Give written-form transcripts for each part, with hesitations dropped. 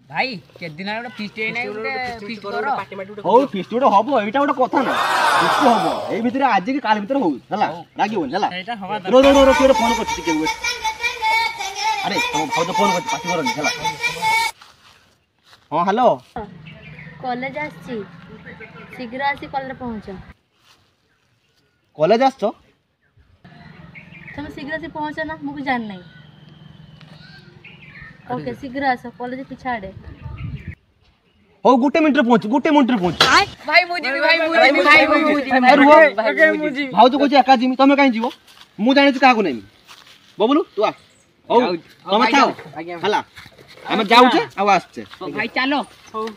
भाई के दिन आरो फीस्ट ए नै उटे फीस्ट करो पार्टी माटी उटे हो फीस्ट उटे हबो एटा उटे कथा ना फीस्ट हबो ए भितरे आज के काल भितरे हो हला लागी होन हला एटा हवा रो रो रो केरे फोन करछि के वेट अरे हम भाउ फोन करछि पार्टी करन हला हां हेलो कॉलेज आछि शीघ्र आसी कॉलेज पहुंचो कॉलेज आछो तुम शीघ्र से पहुंचो ना मुझे जान नहीं ओके शीघ्र आसो कॉलेज पिछाड़े हो गुटे मिनिट रे पहुंच भाई मुजी भाई मुजी अरे मुजी भाउ तो कोची एका जिमी तमे काई जीवो मु जानि छी काको नै बबलू तू आ हो तमे थाओ हला हम जाउ छे आ आछे भाई चलो हो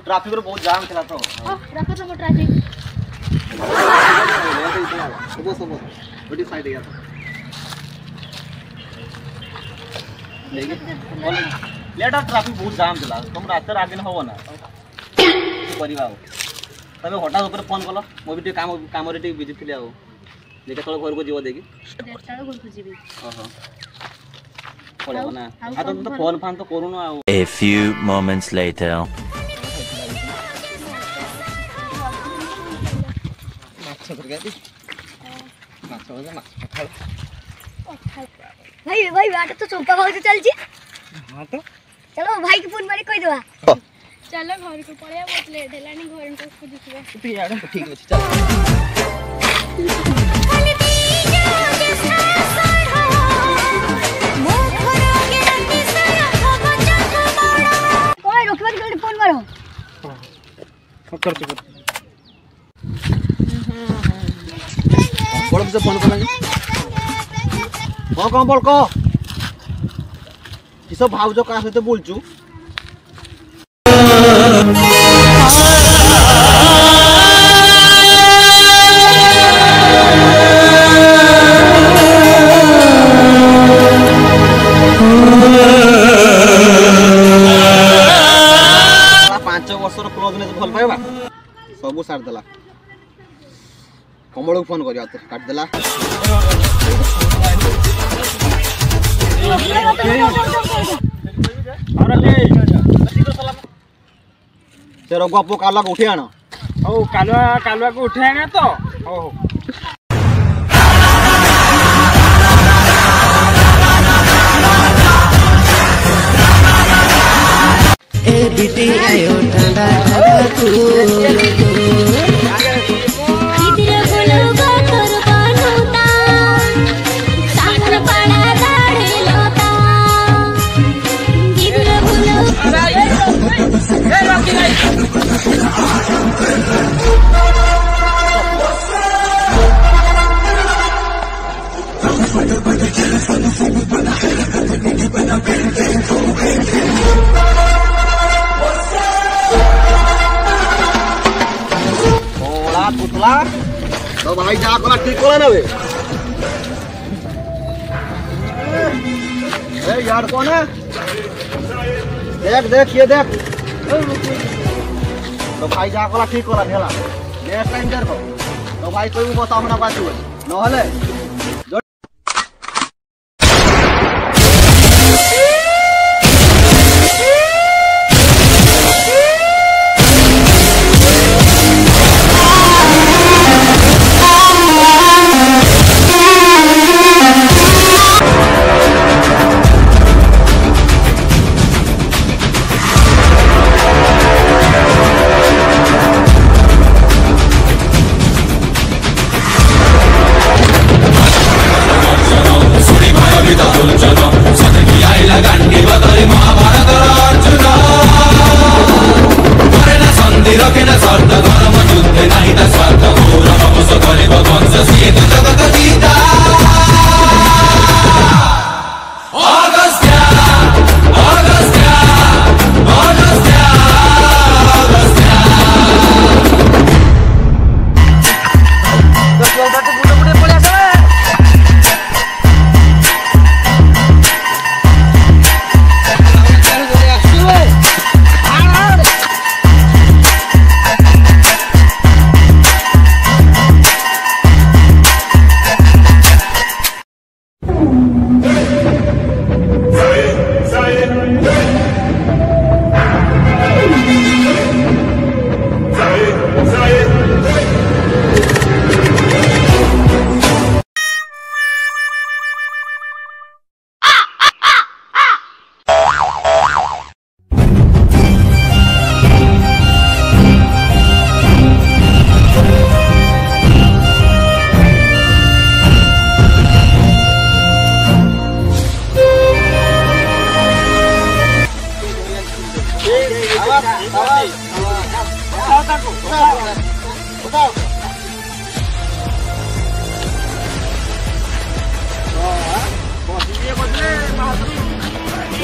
ट्रैफिक रो बहुत जाम थला तो रखो तो ट्रैफिक सब बड़ी साइड गया था लेट ऑफ ट्रैफिक बहुत जाम थला तुम रात आगे न हो ना परिवा तबे हटा ऊपर फोन कलो मो भी काम रे बिजी थिले आ लेके तळ घर को जीव देगी देखाळ घर को जीवी ओहो पड़े ना आ तो फोन फान तो करू ना A few moments later भाई भाई बात तो चुपा खाओ चल जी हां तो चलो भाई के फोन मारे कोई देवा चलो घर को पड़े बहुत लेट हेलानी घर को खुदिसबे तू यार ठीक है चल कोई रोकबे के फोन मारो कर बोल से फोन कर कौन बोल को किसो भाउजो का सहित बोलचू भल पाइबा सब सार देला कमल को फोन करिया काट देला तेरो गप्पो काला को उठे आना ओ कालवा को उठे आना तो ओ ए बिटी आयो ठंडा तू इधर बोलूगा तोर बानुता सागर पड़ा गाड़ी लोता इधर बोलूगा ए रोकी भाई पुतला तो भाई जा कोला ठीक कोला ना बे ए यार कौन है देख ये देख तो भाई जा कोला ठीक कोला भेला नेक्स्ट टाइम कर तो भाई कोई बताओ ना बात न हले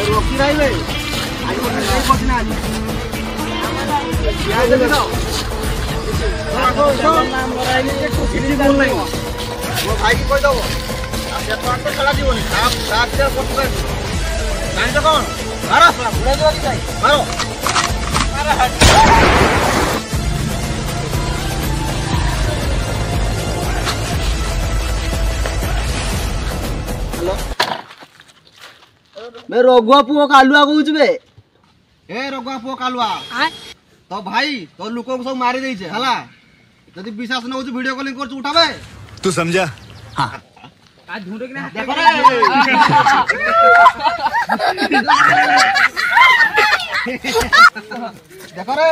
रोकी रही भाई आज वो नहीं पहुंचना आज क्या जल्दी आओ नाम कराइले के कुछ नहीं बोल नहीं वो भाई की कोई दो आप ये तो अंदर चला जीवन आप साथ से पहुंच गए जान तो कौन मारो बुला दो जाए मारो मारो हेलो मैं रघुआ पुओ कालुआ कहूँ बे ए रघुआ पुओ कालुआ तो भाई तो लोक सब मारी देइछे हला जदि विश्वास न होछ वीडियो कॉलिंग कर उठाबे तू समझा हां आज ढूंढो कि ना देखो रे देखो रे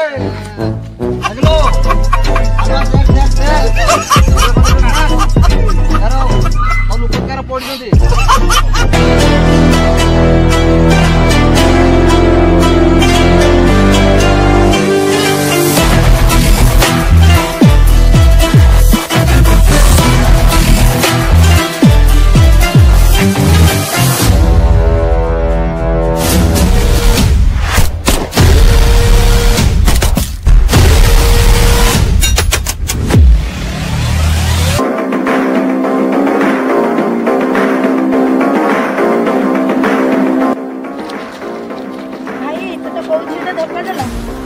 अगलो यारो और लोक कर पड़ दे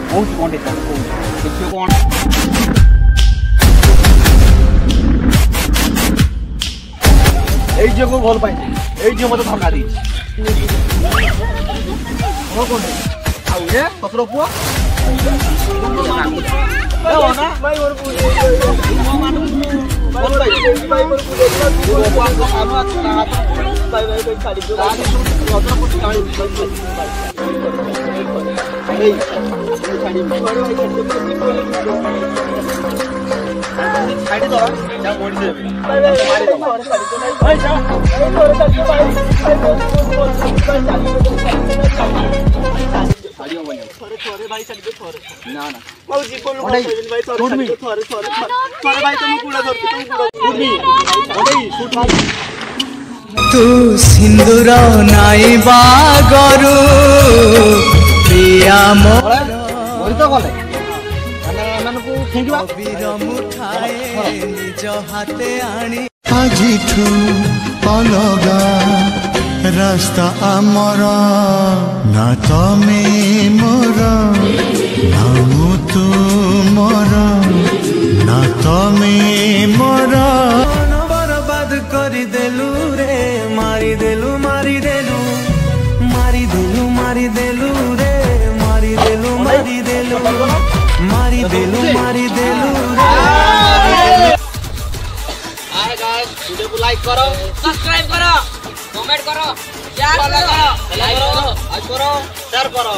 बहुत कौन देखो कौन এই যে কো ভাল পাইছে এই যে মতে ধমকা দিছে ও কোন আউ রে কতর পুয়া এ ওনা ভাই ওর পুলে ও মানু ভাল পাইছে ভাই ওর পুলে ও পুয়া কো আমা না ভাই ভাই কই খালি দো আনি কতর পুটি গাড়ি এই ছাড়ি ছাড়ি দাও যা বডি দেবে ভাই ভাই মারি দাও ভাই যা এই করে কাটি ভাই ছাড়িও বলে থরে ভাই ছাড়ি দে থরে না না মাউজি কোন ভাই থরে থরে ভাই তুমি কুড়া ধরতে তুমি কুড়া উঠবি ওই শুট ভাই तू सिंदूर नाइबा गरु प्रिया मोर तो गले माने एमानकु ठेंगिबा वीर मुठाए निज हाथे आनी आजिठु अलगा रास्ता आमर ना तमे मोर ना मु तुमर ना तमे मोर बर्बाद करि देलु रे मारी देलु मारी देलु मारी देलु मारी देलु रे मारी देलु मारी देलु मारी देलु मारी देलु रे हाय गाइस वीडियो को लाइक करो सब्सक्राइब करो कमेंट करो शेयर करो लाइक करो आज करो शेयर करो